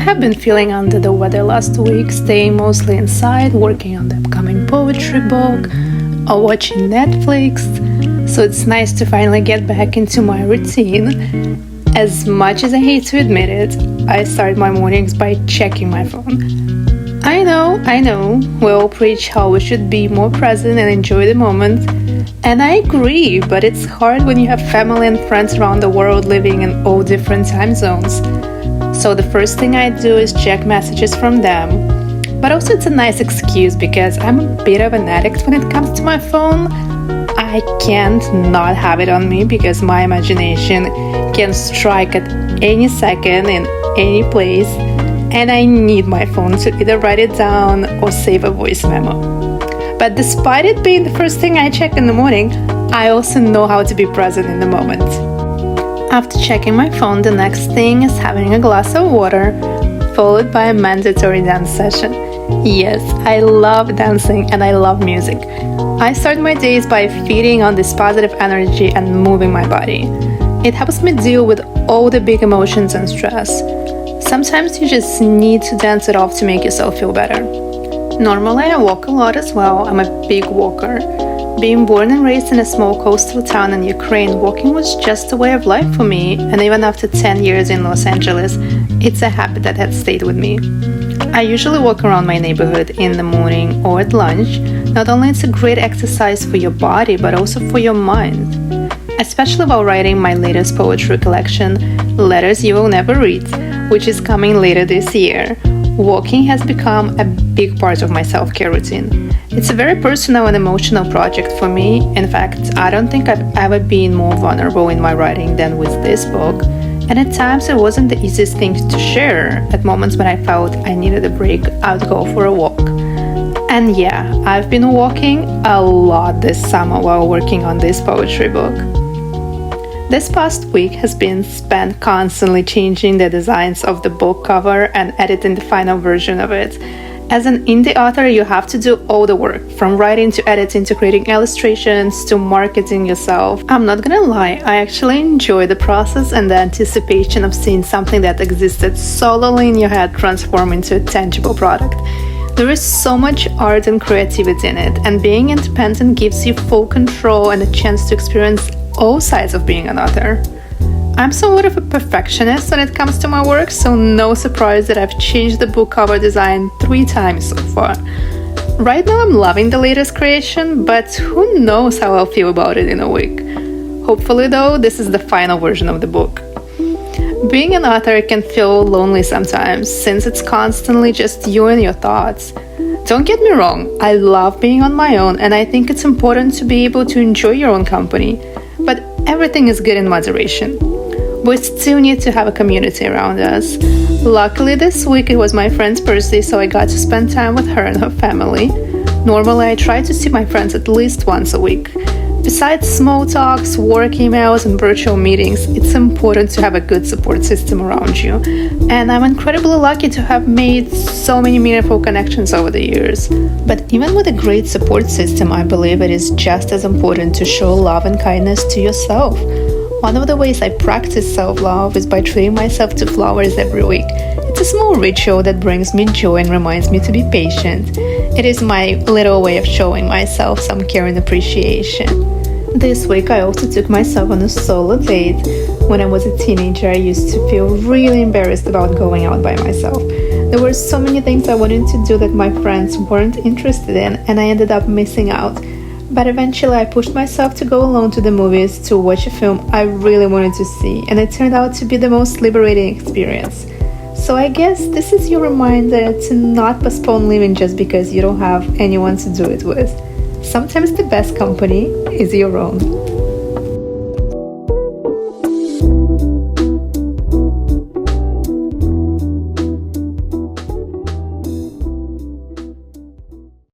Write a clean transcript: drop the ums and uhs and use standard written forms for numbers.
have been feeling under the weather last week, staying mostly inside, working on the upcoming poetry book, or watching Netflix, so it's nice to finally get back into my routine. As much as I hate to admit it, I start my mornings by checking my phone. I know, we all preach how we should be more present and enjoy the moment, and I agree, but it's hard when you have family and friends around the world living in all different time zones. So the first thing I do is check messages from them. But also it's a nice excuse because I'm a bit of an addict when it comes to my phone. I can't not have it on me because my imagination can strike at any second in any place, and I need my phone to either write it down or save a voice memo. But despite it being the first thing I check in the morning, I also know how to be present in the moment. After checking my phone, the next thing is having a glass of water, followed by a mandatory dance session. Yes, I love dancing and I love music. I start my days by feeding on this positive energy and moving my body. It helps me deal with all the big emotions and stress. Sometimes you just need to dance it off to make yourself feel better. Normally I walk a lot as well. I'm a big walker. Being born and raised in a small coastal town in Ukraine, walking was just a way of life for me, and even after 10 years in Los Angeles, it's a habit that has stayed with me. I usually walk around my neighborhood in the morning or at lunch. Not only it's a great exercise for your body, but also for your mind. Especially while writing my latest poetry collection, Letters You Will Never Read, which is coming later this year. Walking has become a big part of my self-care routine. It's a very personal and emotional project for me. In fact, I don't think I've ever been more vulnerable in my writing than with this book. And at times it wasn't the easiest thing to share. At moments when I felt I needed a break, I would go for a walk. And yeah, I've been walking a lot this summer while working on this poetry book. This past week has been spent constantly changing the designs of the book cover and editing the final version of it. As an indie author, you have to do all the work, from writing to editing to creating illustrations to marketing yourself. I'm not gonna lie, I actually enjoy the process and the anticipation of seeing something that existed solely in your head transform into a tangible product. There is so much art and creativity in it, and being independent gives you full control and a chance to experience all sides of being an author. I'm somewhat of a perfectionist when it comes to my work, so no surprise that I've changed the book cover design 3 times so far. Right now I'm loving the latest creation, but who knows how I'll feel about it in a week. Hopefully though, this is the final version of the book. Being an author can feel lonely sometimes, since it's constantly just you and your thoughts. Don't get me wrong, I love being on my own, and I think it's important to be able to enjoy your own company. But everything is good in moderation. We still need to have a community around us. Luckily this week it was my friend's birthday, so I got to spend time with her and her family. Normally I try to see my friends at least once a week. Besides small talks, work emails and virtual meetings, it's important to have a good support system around you. And I'm incredibly lucky to have made so many meaningful connections over the years. But even with a great support system, I believe it is just as important to show love and kindness to yourself. One of the ways I practice self-love is by treating myself to flowers every week. It's a small ritual that brings me joy and reminds me to be patient. It is my little way of showing myself some care and appreciation. This week I also took myself on a solo date. When I was a teenager, I used to feel really embarrassed about going out by myself. There were so many things I wanted to do that my friends weren't interested in, and I ended up missing out. But eventually I pushed myself to go alone to the movies to watch a film I really wanted to see, and it turned out to be the most liberating experience. So I guess this is your reminder to not postpone living just because you don't have anyone to do it with. Sometimes the best company is your own.